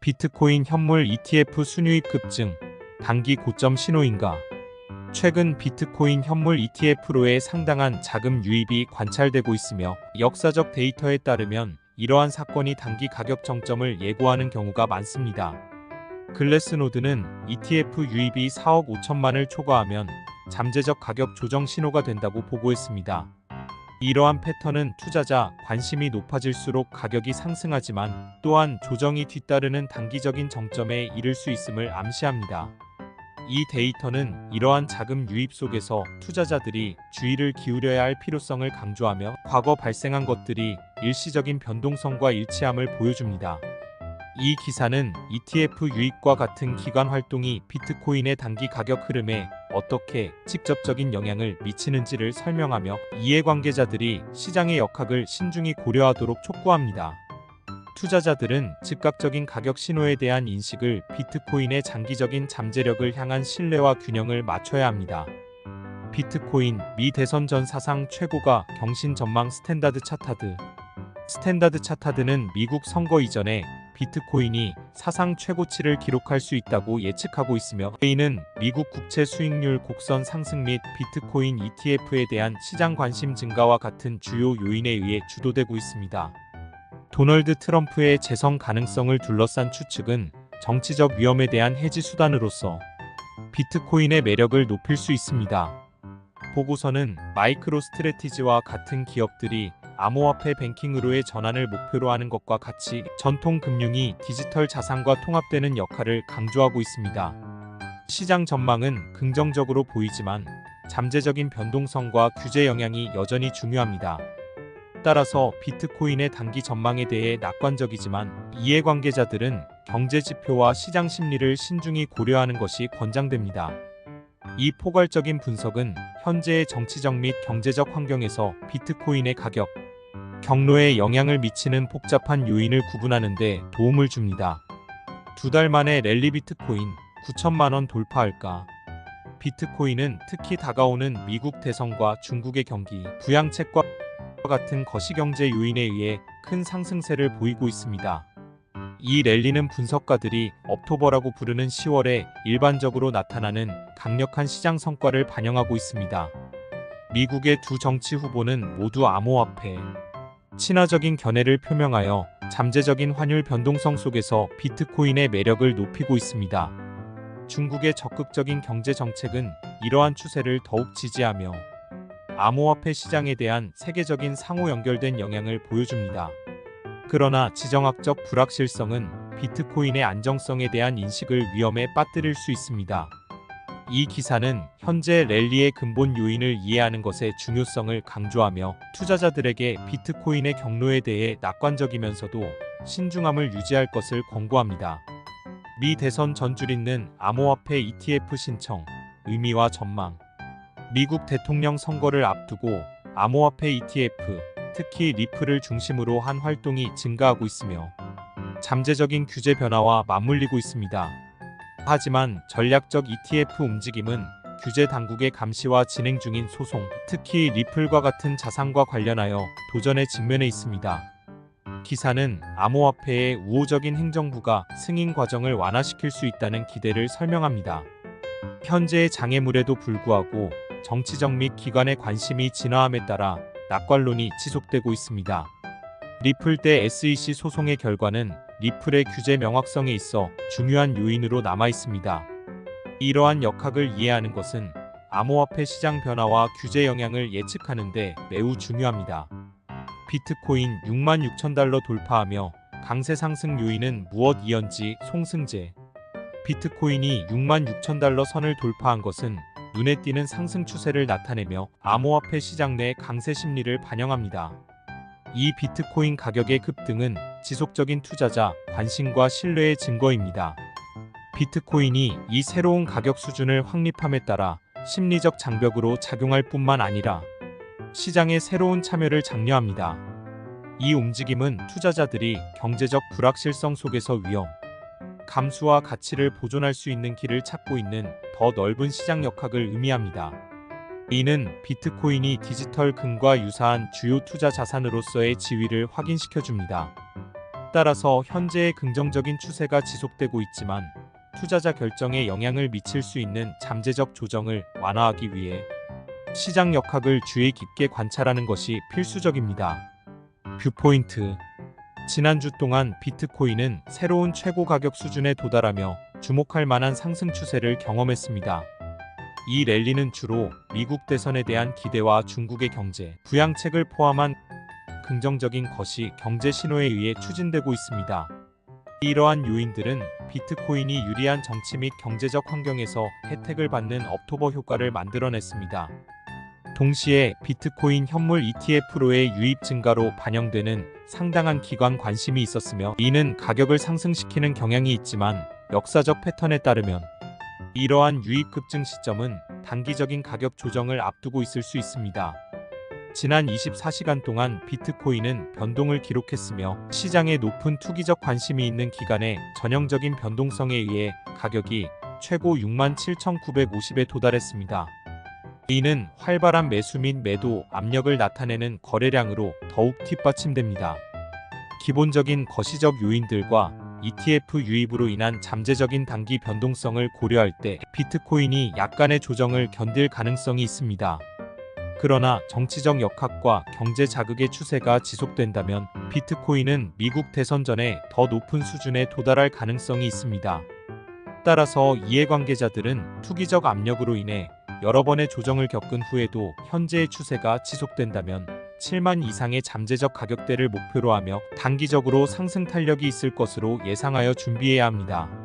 비트코인 현물 ETF 순유입 급증, 단기 고점 신호인가? 최근 비트코인 현물 ETF로의 상당한 자금 유입이 관찰되고 있으며 역사적 데이터에 따르면 이러한 사건이 단기 가격 정점을 예고하는 경우가 많습니다. 글래스노드는 ETF 유입이 4억 5천만을 초과하면 잠재적 가격 조정 신호가 된다고 보고했습니다. 이러한 패턴은 투자자 관심이 높아질수록 가격이 상승하지만 또한 조정이 뒤따르는 단기적인 정점에 이를 수 있음을 암시합니다. 이 데이터는 이러한 자금 유입 속에서 투자자들이 주의를 기울여야 할 필요성을 강조하며 과거 발생한 것들이 일시적인 변동성과 일치함을 보여줍니다. 이 기사는 ETF 유입과 같은 기관 활동이 비트코인의 단기 가격 흐름에 어떻게 직접적인 영향을 미치는지를 설명하며 이해관계자들이 시장의 역학을 신중히 고려하도록 촉구합니다. 투자자들은 즉각적인 가격 신호에 대한 인식을 비트코인의 장기적인 잠재력을 향한 신뢰와 균형을 맞춰야 합니다. 비트코인 미 대선 전 사상 최고가 경신 전망 스탠다드 차타드. 스탠다드 차타드는 미국 선거 이전에 비트코인이 사상 최고치를 기록할 수 있다고 예측하고 있으며 이는 미국 국채 수익률 곡선 상승 및 비트코인 ETF에 대한 시장 관심 증가와 같은 주요 요인에 의해 주도되고 있습니다. 도널드 트럼프의 재선 가능성을 둘러싼 추측은 정치적 위험에 대한 해지 수단으로서 비트코인의 매력을 높일 수 있습니다. 보고서는 마이크로 스트래티지와 같은 기업들이 암호화폐 뱅킹으로의 전환을 목표로 하는 것과 같이 전통 금융이 디지털 자산과 통합되는 역할을 강조하고 있습니다. 시장 전망은 긍정적으로 보이지만 잠재적인 변동성과 규제 영향이 여전히 중요합니다. 따라서 비트코인의 단기 전망에 대해 낙관적이지만 이해관계자들은 경제 지표와 시장 심리를 신중히 고려하는 것이 권장됩니다. 이 포괄적인 분석은 현재의 정치적 및 경제적 환경에서 비트코인의 가격, 경로에 영향을 미치는 복잡한 요인을 구분하는 데 도움을 줍니다. 2달 만에 랠리 비트코인 9천만 원 돌파할까? 비트코인은 특히 다가오는 미국 대선과 중국의 경기, 부양책과 같은 거시경제 요인에 의해 큰 상승세를 보이고 있습니다. 이 랠리는 분석가들이 억토버라고 부르는 10월에 일반적으로 나타나는 강력한 시장 성과를 반영하고 있습니다. 미국의 두 정치 후보는 모두 암호화폐, 친화적인 견해를 표명하여 잠재적인 환율 변동성 속에서 비트코인의 매력을 높이고 있습니다. 중국의 적극적인 경제 정책은 이러한 추세를 더욱 지지하며 암호화폐 시장에 대한 세계적인 상호 연결된 영향을 보여줍니다. 그러나 지정학적 불확실성은 비트코인의 안정성에 대한 인식을 위험에 빠뜨릴 수 있습니다. 이 기사는 현재 랠리의 근본 요인을 이해하는 것의 중요성을 강조하며 투자자들에게 비트코인의 경로에 대해 낙관적이면서도 신중함을 유지할 것을 권고합니다. 미 대선 전줄 있는 암호화폐 ETF 신청, 의미와 전망. 미국 대통령 선거를 앞두고 암호화폐 ETF, 특히 리플을 중심으로 한 활동이 증가하고 있으며 잠재적인 규제 변화와 맞물리고 있습니다. 하지만 전략적 ETF 움직임은 규제 당국의 감시와 진행 중인 소송, 특히 리플과 같은 자산과 관련하여 도전에 직면해 있습니다. 기사는 암호화폐의 우호적인 행정부가 승인 과정을 완화시킬 수 있다는 기대를 설명합니다. 현재의 장애물에도 불구하고 정치적 및 기관의 관심이 진화함에 따라 낙관론이 지속되고 있습니다. 리플 대 SEC 소송의 결과는 리플의 규제 명확성에 있어 중요한 요인으로 남아 있습니다. 이러한 역학을 이해하는 것은 암호화폐 시장 변화와 규제 영향을 예측하는 데 매우 중요합니다. 비트코인 66,000달러 돌파하며 강세 상승 요인은 무엇이었는지 송승재. 비트코인이 66,000달러 선을 돌파한 것은 눈에 띄는 상승 추세를 나타내며 암호화폐 시장 내 강세 심리를 반영합니다. 이 비트코인 가격의 급등은 지속적인 투자자 관심과 신뢰의 증거입니다. 비트코인이 이 새로운 가격 수준을 확립함에 따라 심리적 장벽으로 작용할 뿐만 아니라 시장의 새로운 참여를 장려합니다. 이 움직임은 투자자들이 경제적 불확실성 속에서 위험, 감수와 가치를 보존할 수 있는 길을 찾고 있는 더 넓은 시장 역학을 의미합니다. 이는 비트코인이 디지털 금과 유사한 주요 투자 자산으로서의 지위를 확인시켜줍니다. 따라서 현재의 긍정적인 추세가 지속되고 있지만 투자자 결정에 영향을 미칠 수 있는 잠재적 조정을 완화하기 위해 시장 역학을 주의 깊게 관찰하는 것이 필수적입니다. 뷰포인트. 지난주 동안 비트코인은 새로운 최고 가격 수준에 도달하며 주목할 만한 상승 추세를 경험했습니다. 이 랠리는 주로 미국 대선에 대한 기대와 중국의 경제 부양책을 포함한 긍정적인 거시 경제 신호에 의해 추진되고 있습니다. 이러한 요인들은 비트코인이 유리한 정치 및 경제적 환경에서 혜택을 받는 업토버 효과를 만들어냈습니다. 동시에 비트코인 현물 ETF로의 유입 증가로 반영되는 상당한 기관 관심이 있었으며 이는 가격을 상승시키는 경향이 있지만 역사적 패턴에 따르면 이러한 유입 급증 시점은 단기적인 가격 조정을 앞두고 있을 수 있습니다. 지난 24시간 동안 비트코인은 변동을 기록했으며 시장에 높은 투기적 관심이 있는 기간의 전형적인 변동성에 의해 가격이 최고 67,950에 도달했습니다. 이는 활발한 매수 및 매도 압력을 나타내는 거래량으로 더욱 뒷받침됩니다. 기본적인 거시적 요인들과 ETF 유입으로 인한 잠재적인 단기 변동성을 고려할 때 비트코인이 약간의 조정을 견딜 가능성이 있습니다. 그러나 정치적 역학과 경제 자극의 추세가 지속된다면 비트코인은 미국 대선 전에 더 높은 수준에 도달할 가능성이 있습니다. 따라서 이해관계자들은 투기적 압력으로 인해 여러 번의 조정을 겪은 후에도 현재의 추세가 지속된다면 7만 이상의 잠재적 가격대를 목표로 하며 단기적으로 상승 탄력이 있을 것으로 예상하여 준비해야 합니다.